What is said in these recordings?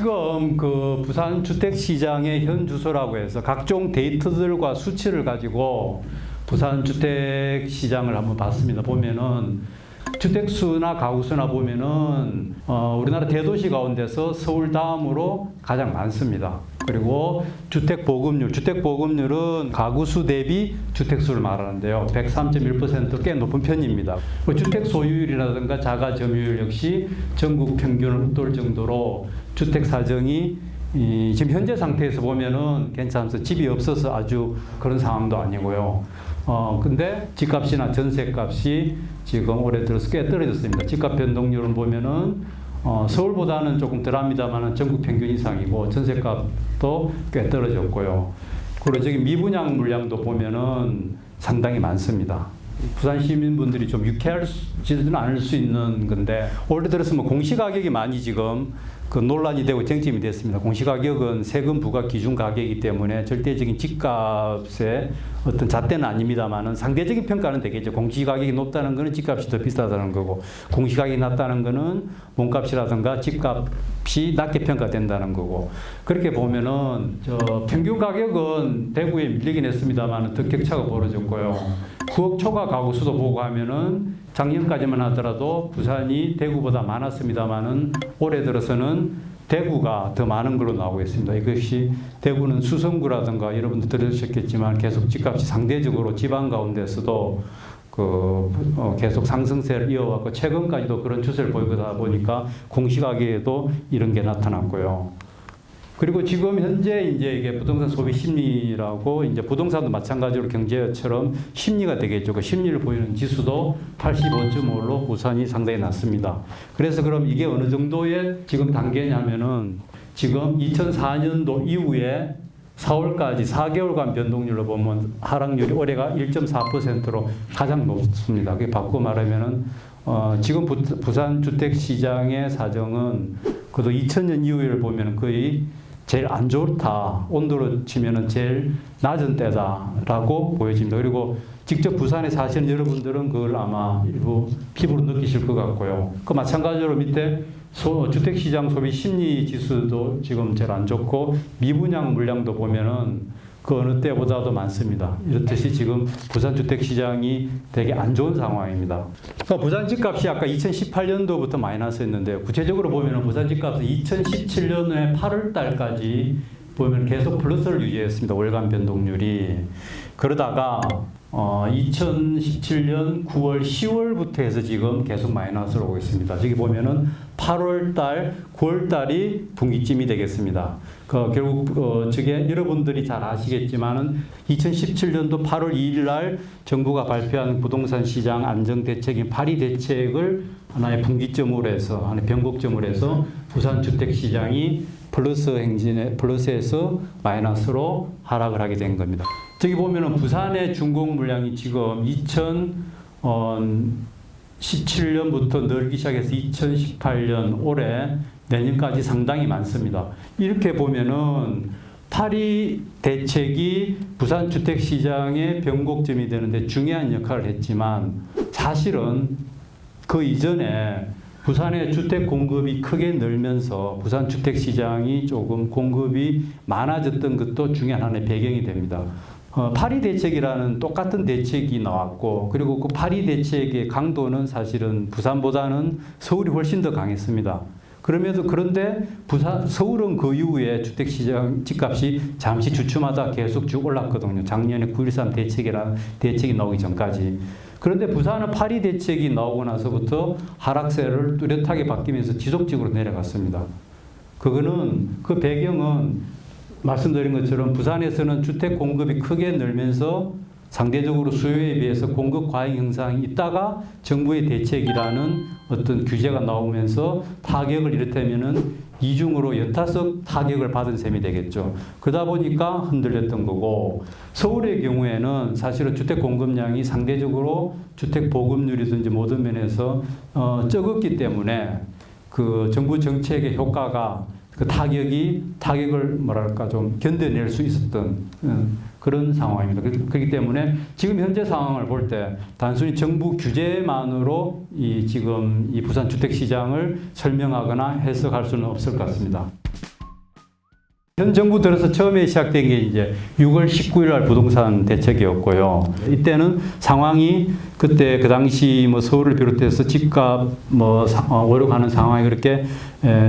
지금 그 부산 주택시장의 현 주소라고 해서 각종 데이터들과 수치를 가지고 부산 주택시장을 한번 봤습니다. 보면은 주택수나 가구수나 보면은 우리나라 대도시 가운데서 서울 다음으로 가장 많습니다. 그리고 주택보급률은 가구수 대비 주택수를 말하는데요. 103.1% 꽤 높은 편입니다. 주택 소유율이라든가 자가 점유율 역시 전국 평균을 웃돌 정도로 주택 사정이 지금 현재 상태에서 보면은 괜찮아서 집이 없어서 아주 그런 상황도 아니고요. 근데 집값이나 전세값이 지금 올해 들어서 꽤 떨어졌습니다. 집값 변동률을 보면은 서울보다는 조금 덜합니다만 전국 평균 이상이고 전세값도 꽤 떨어졌고요. 그리고 저기 미분양 물량도 보면은 상당히 많습니다. 부산 시민분들이 좀 유쾌하지는 않을 수 있는 건데 올해 들어서 뭐 공시가격이 많이 지금 그 논란이 되고 쟁점이 됐습니다. 공시가격은 세금 부과 기준 가격이기 때문에 절대적인 집값의 어떤 잣대는 아닙니다만은 상대적인 평가는 되겠죠. 공시가격이 높다는 것은 집값이 더 비싸다는 거고, 공시가격이 낮다는 것은 몸값이라든가 집값이 낮게 평가된다는 거고, 그렇게 보면은 평균 가격은 대구에 밀리긴 했습니다만은 더 격차가 벌어졌고요. 9억 초과 가구 수도 보고 하면은 작년까지만 하더라도 부산이 대구보다 많았습니다만은 올해 들어서는 대구가 더 많은 걸로 나오고 있습니다. 이것이 대구는 수성구라든가 여러분들 들으셨겠지만 계속 집값이 상대적으로 지방 가운데서도 계속 상승세를 이어왔고 최근까지도 그런 추세를 보이다 보니까 공시가격에도 이런 게 나타났고요. 그리고 지금 현재 이제 이게 부동산 소비 심리라고 이제 부동산도 마찬가지로 경제처럼 심리가 되겠죠. 그 심리를 보이는 지수도 85.5로 부산이 상당히 낮습니다. 그래서 그럼 이게 어느 정도의 지금 단계냐면은 지금 2004년도 이후에 4월까지 4개월간 변동률로 보면 하락률이 올해가 1.4%로 가장 높습니다. 그게 바꾸고 말하면은 지금 부산 주택 시장의 사정은 그래도 2000년 이후를 보면 거의 제일 안 좋다. 온도로 치면은 제일 낮은 때다라고 보여집니다. 그리고 직접 부산에 사시는 여러분들은 그걸 아마 일부 피부로 느끼실 것 같고요. 그 마찬가지로 밑에 주택시장 소비 심리 지수도 지금 제일 안 좋고 미분양 물량도 보면은 그 어느 때보다도 많습니다. 이렇듯이 지금 부산 주택시장이 되게 안 좋은 상황입니다. 부산 집값이 아까 2018년도부터 마이너스였는데요. 구체적으로 보면 부산 집값은 2017년에 8월 달까지 보면 계속 플러스를 유지했습니다. 월간 변동률이. 그러다가 2017년 9월, 10월부터 해서 지금 계속 마이너스로 오고 있습니다. 저기 보면은 8월 달, 9월 달이 분기점이 되겠습니다. 결국 저게 여러분들이 잘 아시겠지만은 2017년도 8월 2일 날 정부가 발표한 부동산 시장 안정 대책인 8.2 대책을 하나의 분기점으로 해서 하나의 변곡점으로 해서 부산 주택 시장이 플러스에서 마이너스로 하락을 하게 된 겁니다. 저기 보면은 부산의 준공 물량이 지금 2017년부터 늘기 시작해서 2018년 올해 내년까지 상당히 많습니다. 이렇게 보면은 8.2 대책이 부산 주택 시장의 변곡점이 되는데 중요한 역할을 했지만 사실은 그 이전에 부산의 주택 공급이 크게 늘면서 부산 주택 시장이 조금 공급이 많아졌던 것도 중요한 하나의 배경이 됩니다. 8.2 대책이라는 똑같은 대책이 나왔고, 그리고 그 8.2 대책의 강도는 사실은 부산보다는 서울이 훨씬 더 강했습니다. 그런데 서울은 그 이후에 주택시장 집값이 잠시 주춤하다 계속 쭉 올랐거든요. 작년에 9.13 대책이라는 대책이 나오기 전까지. 그런데 부산은 8.2 대책이 나오고 나서부터 하락세를 뚜렷하게 바뀌면서 지속적으로 내려갔습니다. 그 배경은 말씀드린 것처럼 부산에서는 주택 공급이 크게 늘면서 상대적으로 수요에 비해서 공급 과잉 현상이 있다가 정부의 대책이라는 어떤 규제가 나오면서 타격을 이를테면은 이중으로 연타석 타격을 받은 셈이 되겠죠. 그러다 보니까 흔들렸던 거고, 서울의 경우에는 사실은 주택 공급량이 상대적으로 주택 보급률이든지 모든 면에서 적었기 때문에 그 정부 정책의 효과가 그 타격을 좀 견뎌낼 수 있었던 그런 상황입니다. 그렇기 때문에 지금 현재 상황을 볼 때 단순히 정부 규제만으로 지금 이 부산 주택 시장을 설명하거나 해석할 수는 없을 것 같습니다. 현 정부 들어서 처음에 시작된 게 이제 6월 19일 날 부동산 대책이었고요. 이때는 상황이 그때 그 당시 뭐 서울을 비롯해서 집값 뭐 오르가는 상황이 그렇게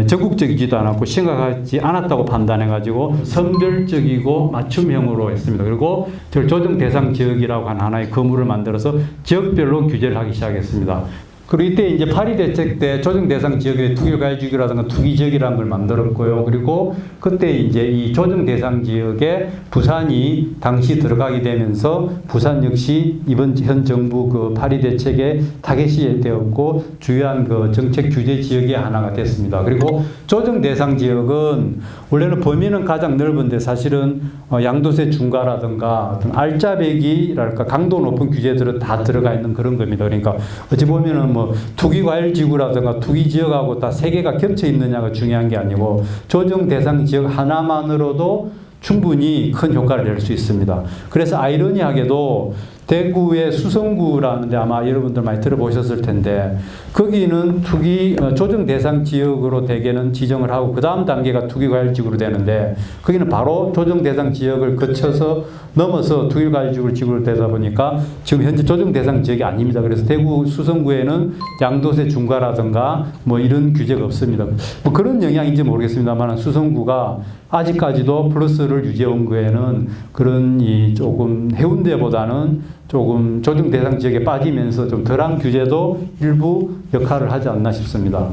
전국적이지도 않았고 심각하지 않았다고 판단해가지고 선별적이고 맞춤형으로 했습니다. 그리고 조정 대상 지역이라고 하는 하나의 거물을 만들어서 지역별로 규제를 하기 시작했습니다. 그리고 이때 이제 파리 대책 때 조정 대상 지역의 투기과일지구라든가 투기지역이라는 걸 만들었고요. 그리고 그때 이제 이 조정 대상 지역에 부산이 당시 들어가게 되면서 부산 역시 이번 현 정부 그 파리 대책의 타겟이 되었고 주요한 그 정책 규제 지역의 하나가 됐습니다. 그리고 조정 대상 지역은 원래는 범위는 가장 넓은데 사실은 양도세 중과라든가 어떤 알짜배기랄까 강도 높은 규제들은 다 들어가 있는 그런 겁니다. 그러니까 어찌 보면은 뭐 투기과일지구라든가 투기지역하고 다 세 개가 겹쳐 있느냐가 중요한 게 아니고 조정 대상 지역 하나만으로도 충분히 큰 효과를 낼 수 있습니다. 그래서 아이러니하게도 대구의 수성구라는데 아마 여러분들 많이 들어보셨을 텐데 거기는 조정 대상 지역으로 대개는 지정을 하고 그 다음 단계가 투기과일지구로 되는데 거기는 바로 조정 대상 지역을 거쳐서 넘어서 투기과일지구로 되다 보니까 지금 현재 조정 대상 지역이 아닙니다. 그래서 대구 수성구에는 양도세 중과라든가 뭐 이런 규제가 없습니다. 뭐 그런 영향인지 모르겠습니다만 수성구가 아직까지도 플러스를 유지해온 거에는 그런 이 조금 해운대보다는 조금 조정 대상 지역에 빠지면서 좀 덜한 규제도 일부 역할을 하지 않나 싶습니다.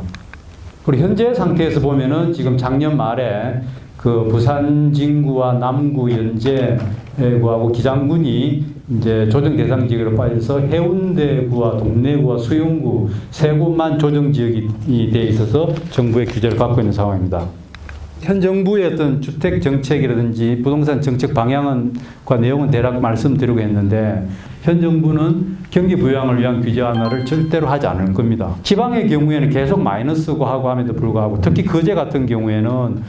그리고 현재 상태에서 보면은 지금 작년 말에 그 부산 진구와 남구 연제구하고 기장군이 이제 조정 대상 지역으로 빠져서 해운대구와 동래구와 수영구 세 곳만 조정 지역이 돼 있어서 정부의 규제를 받고 있는 상황입니다. 현 정부의 어떤 주택 정책이라든지 부동산 정책 방향과 내용은 대략 말씀드리고 있는데 현 정부는 경기 부양을 위한 규제 완화를 절대로 하지 않을 겁니다. 지방의 경우에는 계속 마이너스고 하고 함에도 불구하고 특히 거제 같은 경우에는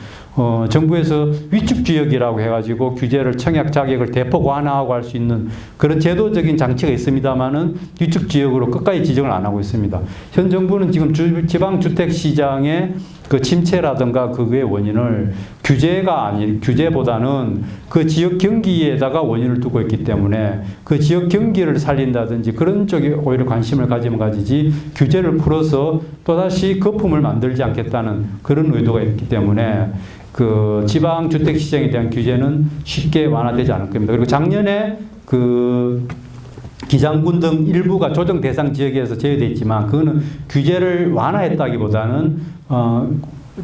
정부에서 위축 지역이라고 해가지고 규제를 청약 자격을 대폭 완화하고 할 수 있는 그런 제도적인 장치가 있습니다만은 위축 지역으로 끝까지 지정을 안 하고 있습니다. 현 정부는 지금 지방 주택 시장의 그 침체라든가 그의 원인을 규제보다는 그 지역 경기에다가 원인을 두고 있기 때문에 그 지역 경기를 살린다든지 그런 쪽에 오히려 관심을 가지면 가지지 규제를 풀어서 또다시 거품을 만들지 않겠다는 그런 의도가 있기 때문에 그 지방 주택 시장에 대한 규제는 쉽게 완화되지 않을 겁니다. 그리고 작년에 그 기장군 등 일부가 조정 대상 지역에서 제외되어 있지만 그거는 규제를 완화했다기보다는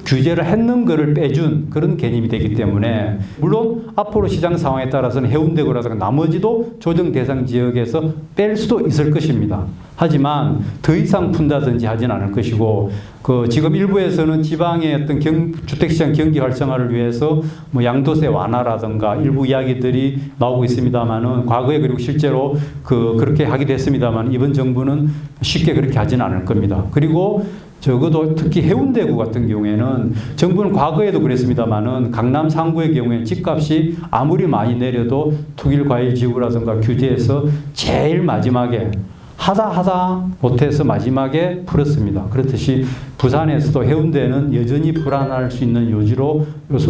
규제를 했는 거를 빼준 그런 개념이 되기 때문에 물론 앞으로 시장 상황에 따라서는 해운대구라든가 나머지도 조정 대상 지역에서 뺄 수도 있을 것입니다. 하지만 더 이상 푼다든지 하지는 않을 것이고 그 지금 일부에서는 지방의 어떤 주택시장 경기 활성화를 위해서 뭐 양도세 완화라든가 일부 이야기들이 나오고 있습니다만은 과거에 그리고 실제로 그렇게 하기도 했습니다만 이번 정부는 쉽게 그렇게 하지는 않을 겁니다. 그리고 적어도 특히 해운대구 같은 경우에는 정부는 과거에도 그랬습니다만은 강남 상구의 경우에 집값이 아무리 많이 내려도 투기과일지구라든가 규제에서 제일 마지막에 하다 못해서 마지막에 풀었습니다. 그렇듯이 부산에서도 해운대는 여전히 불안할 수 있는 요지로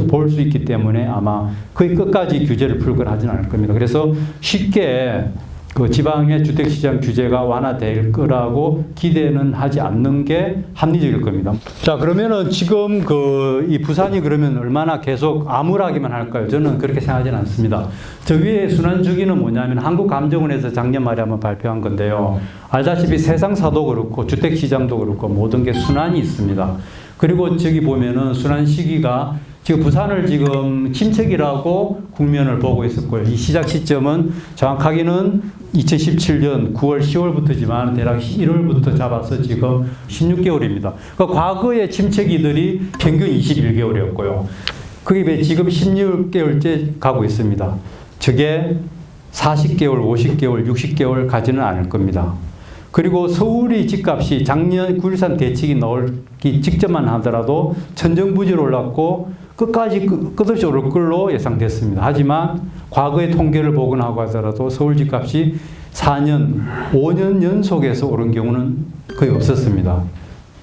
볼 수 있기 때문에 아마 거의 끝까지 규제를 풀거나 하지는 않을 겁니다. 그래서 쉽게 그 지방의 주택시장 규제가 완화될 거라고 기대는 하지 않는 게 합리적일 겁니다. 자, 그러면은 지금 이 부산이 그러면 얼마나 계속 암울하기만 할까요? 저는 그렇게 생각하지는 않습니다. 저 위에 순환주기는 뭐냐면 한국감정원에서 작년 말에 한번 발표한 건데요. 알다시피 세상사도 그렇고 주택시장도 그렇고 모든 게 순환이 있습니다. 그리고 저기 보면은 순환 시기가 지금 부산을 지금 침체기라고 국면을 보고 있었고요. 이 시작 시점은 정확하게는 2017년 9월, 10월부터지만 대략 1월부터 잡아서 지금 16개월입니다. 그러니까 과거의 침체기들이 평균 21개월이었고요. 그게 지금 16개월째 가고 있습니다. 저게 40개월, 50개월, 60개월 가지는 않을 겁니다. 그리고 서울이 집값이 작년 9.13 대책이 나오기 직전만 하더라도 천정부지로 올랐고 끝까지 끝없이 오를 걸로 예상됐습니다. 하지만 과거의 통계를 보거나 하더라도 서울 집값이 4년, 5년 연속해서 오른 경우는 거의 없었습니다.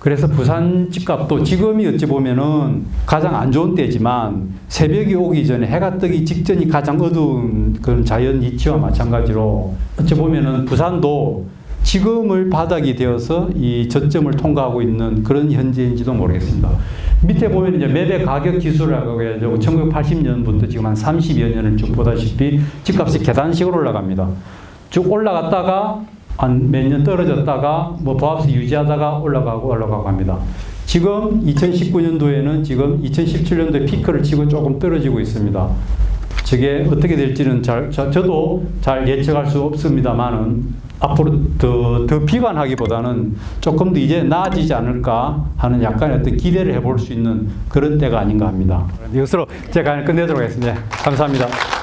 그래서 부산 집값도 지금이 어찌 보면은 가장 안 좋은 때지만 새벽이 오기 전에 해가 뜨기 직전이 가장 어두운 그런 자연 이치와 마찬가지로 어찌 보면은 부산도 지금을 바닥이 되어서 이 저점을 통과하고 있는 그런 현재인지도 모르겠습니다. 밑에 보면 이제 매매 가격 지수라고 해가지고 1980년부터 지금 한 30여 년을 쭉 보다시피 집값이 계단식으로 올라갑니다. 쭉 올라갔다가 한 몇 년 떨어졌다가 뭐 보합수 유지하다가 올라가고 합니다. 지금 2019년도에는 지금 2017년도에 피크를 치고 조금 떨어지고 있습니다. 저게 어떻게 될지는 저도 잘 예측할 수 없습니다만은 앞으로 더 비관하기보다는 조금 더 이제 나아지지 않을까 하는 약간의 어떤 기대를 해볼 수 있는 그런 때가 아닌가 합니다. 이것으로 제가 끝내도록 하겠습니다. 감사합니다.